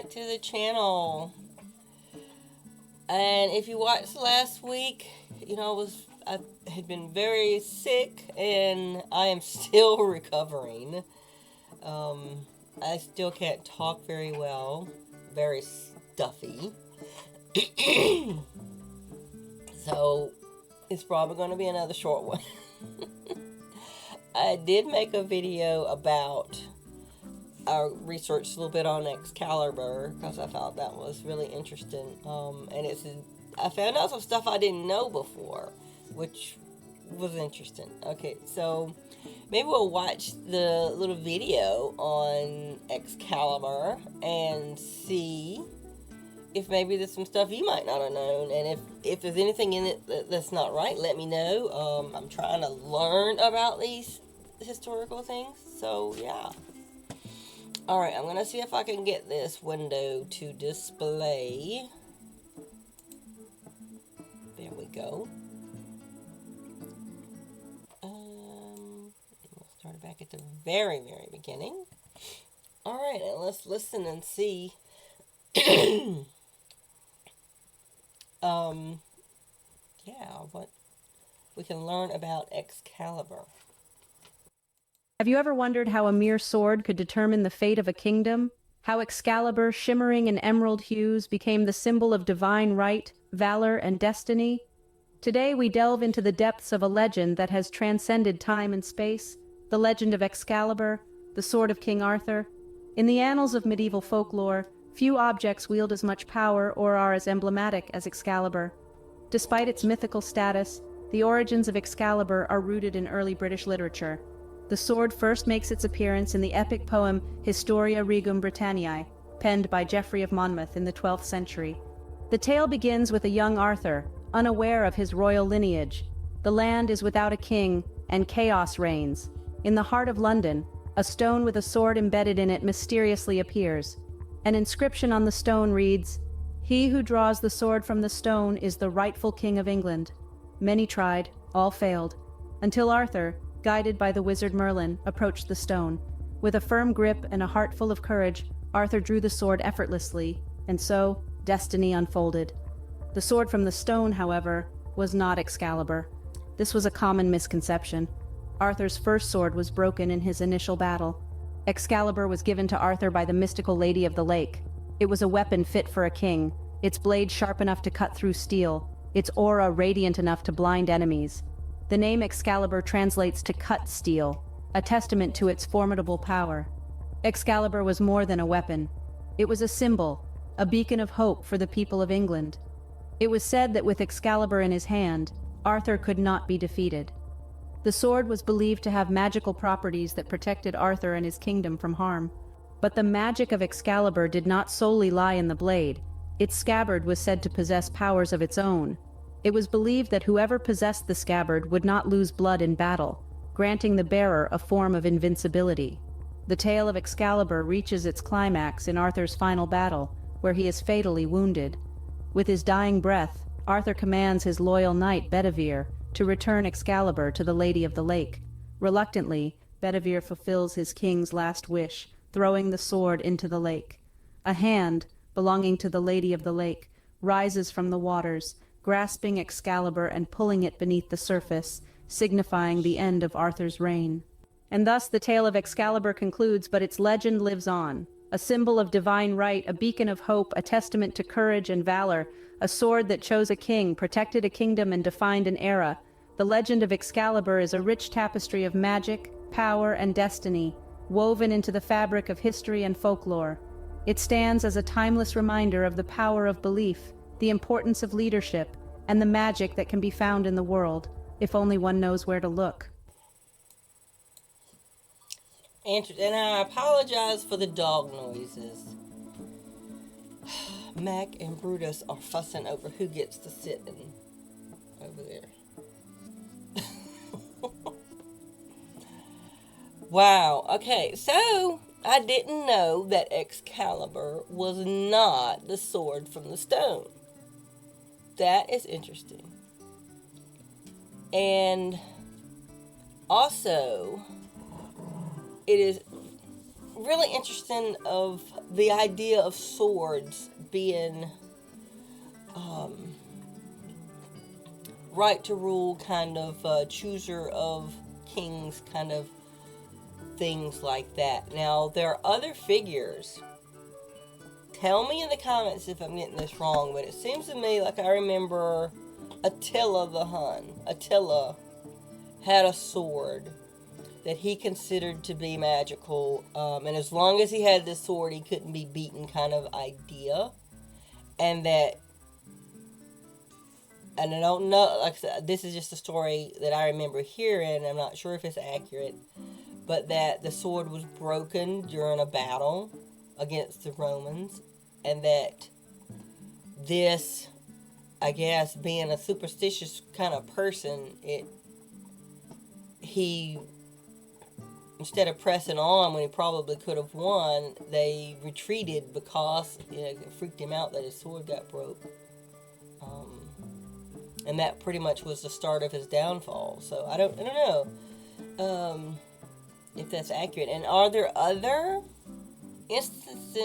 back to the channel. And if you watched last week, I had been very sick and I am still recovering. I still can't talk very well, very stuffy. So it's probably going to be another short one. I did make a video about I researched a little bit on Excalibur because I thought that was really interesting. I found out some stuff I didn't know before, which was interesting. Okay, so maybe we'll watch the little video on Excalibur and see if maybe there's some stuff you might not have known, and if there's anything in it that's not right, let me know. I'm trying to learn about these historical things, so yeah. Alright, I'm gonna see if I can get this window to display. There we go. We'll start back at the very, very beginning. Alright, and let's listen and see what we can learn about Excalibur. Have you ever wondered how a mere sword could determine the fate of a kingdom? How Excalibur, shimmering in emerald hues, became the symbol of divine right, valor, and destiny? Today we delve into the depths of a legend that has transcended time and space, the legend of Excalibur, the sword of King Arthur. In the annals of medieval folklore, few objects wield as much power or are as emblematic as Excalibur. Despite its mythical status, the origins of Excalibur are rooted in early British literature. The sword first makes its appearance in the epic poem Historia Regum Britanniae, penned by Geoffrey of Monmouth in the 12th century. The tale begins with a young Arthur, unaware of his royal lineage. The land is without a king, and chaos reigns. In the heart of London, a stone with a sword embedded in it mysteriously appears. An inscription on the stone reads, "He who draws the sword from the stone is the rightful king of England." Many tried, all failed, until Arthur, guided by the wizard Merlin, approached the stone. With a firm grip and a heart full of courage, Arthur drew the sword effortlessly, and so, destiny unfolded. The sword from the stone, however, was not Excalibur. This was a common misconception. Arthur's first sword was broken in his initial battle. Excalibur was given to Arthur by the mystical Lady of the Lake. It was a weapon fit for a king, its blade sharp enough to cut through steel, its aura radiant enough to blind enemies. The name Excalibur translates to cut steel, a testament to its formidable power. Excalibur was more than a weapon. It was a symbol, a beacon of hope for the people of England. It was said that with Excalibur in his hand, Arthur could not be defeated. The sword was believed to have magical properties that protected Arthur and his kingdom from harm. But the magic of Excalibur did not solely lie in the blade. Its scabbard was said to possess powers of its own. It was believed that whoever possessed the scabbard would not lose blood in battle, granting the bearer a form of invincibility. The tale of Excalibur reaches its climax in Arthur's final battle, where he is fatally wounded. With his dying breath, Arthur commands his loyal knight Bedivere to return Excalibur to the Lady of the Lake. Reluctantly, Bedivere fulfills his king's last wish, throwing the sword into the lake. A hand, belonging to the Lady of the Lake, rises from the waters, grasping Excalibur and pulling it beneath the surface, signifying the end of Arthur's reign. And thus the tale of Excalibur concludes, but its legend lives on. A symbol of divine right, a beacon of hope, a testament to courage and valor, a sword that chose a king, protected a kingdom, and defined an era. The legend of Excalibur is a rich tapestry of magic, power, and destiny, woven into the fabric of history and folklore. It stands as a timeless reminder of the power of belief, the importance of leadership, and the magic that can be found in the world, if only one knows where to look. And I apologize for the dog noises. Mac and Brutus are fussing over who gets to sit over there. Wow, okay, so I didn't know that Excalibur was not the sword from the stone. That is interesting. And also, it is really interesting of the idea of swords being right to rule, kind of chooser of kings, kind of things like that. Now, there are other figures. Tell me in the comments if I'm getting this wrong, but it seems to me like I remember Attila the Hun. Attila had a sword that he considered to be magical, and as long as he had this sword, he couldn't be beaten, kind of idea. And that, and I don't know, like I said, this is just a story that I remember hearing. I'm not sure if it's accurate, but that the sword was broken during a battle against the Romans, and that this, I guess, being a superstitious kind of person, he, instead of pressing on when he probably could have won, they retreated because it freaked him out that his sword got broke. And that pretty much was the start of his downfall. So I don't know if that's accurate. And are there other instances?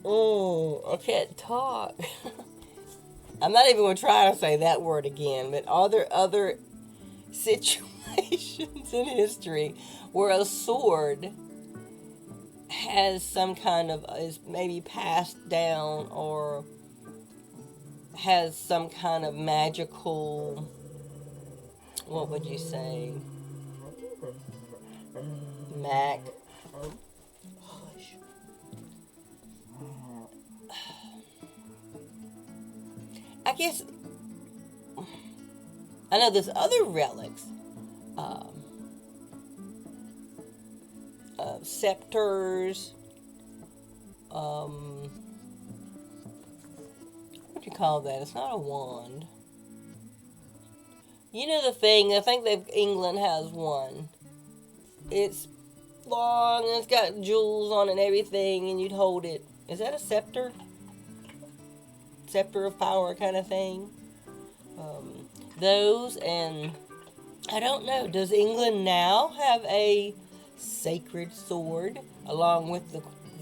Oh, I can't talk. I'm not even going to try to say that word again. But are there other situations in history where a sword has some kind of, is maybe passed down, or has some kind of magical, what would you say, Mac? Hush. I guess, I know there's other relics, scepters, what do you call that? It's not a wand. You know the thing, I think that England has one. It's long and it's got jewels on it and everything, and you'd hold it. Is that a scepter? Scepter of power kind of thing? Those, and I don't know, does England now have a sacred sword along with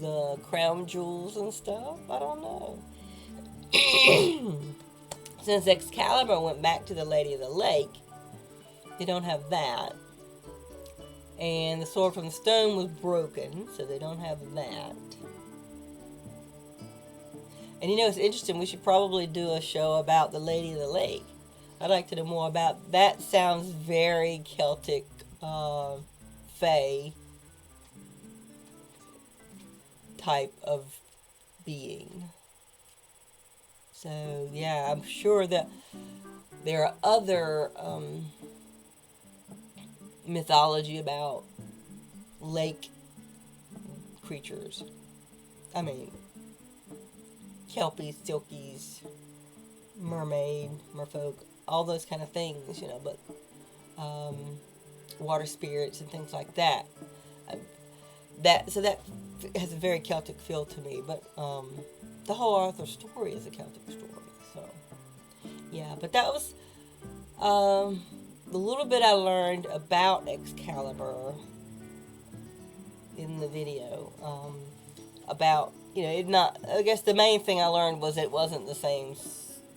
the crown jewels and stuff? I don't know. Since Excalibur went back to the Lady of the Lake, they don't have that. And the sword from the stone was broken, so they don't have that. And it's interesting, we should probably do a show about the Lady of the Lake. I'd like to know more about that. Sounds very Celtic, fae type of being. So, yeah, I'm sure that there are other mythology about lake creatures. I mean, kelpies, silkies, mermaid, merfolk, all those kind of things, but water spirits and things like that. That has a very Celtic feel to me, but the whole Arthur story is a Celtic story. So, yeah, but that was the little bit I learned about Excalibur in the video. About, I guess the main thing I learned was it wasn't the same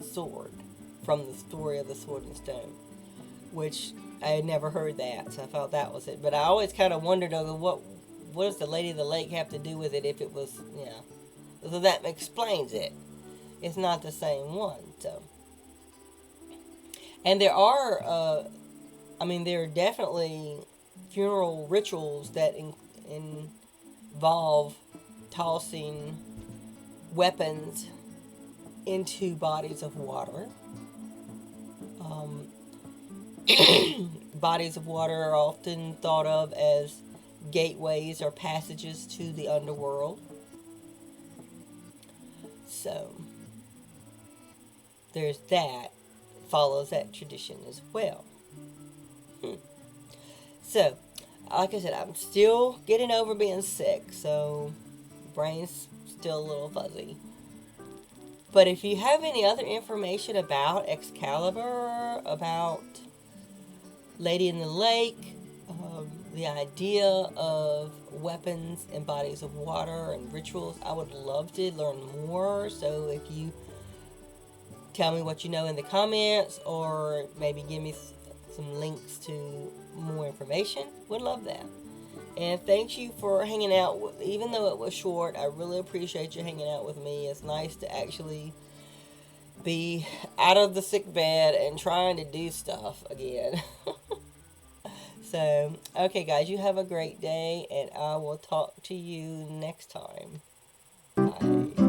sword from the story of the Sword and Stone, which I had never heard that, so I thought that was it. But I always kind of wondered, what does the Lady of the Lake have to do with it if it was, So that explains it. It's not the same one, so. And there are, there are definitely funeral rituals that involve tossing weapons into bodies of water. Bodies of water are often thought of as gateways or passages to the underworld. So, there's that. Follows that tradition as well. So, like I said, I'm still getting over being sick, so brain's still a little fuzzy. But if you have any other information about Excalibur, about Lady in the Lake, the idea of weapons and bodies of water and rituals. I would love to learn more. So if you tell me what you know in the comments, or maybe give me some links to more information, would love that. And thank you for hanging out. Even though it was short, I really appreciate you hanging out with me. It's nice to actually be out of the sick bed and trying to do stuff again. So, okay, guys, you have a great day, and I will talk to you next time. Bye.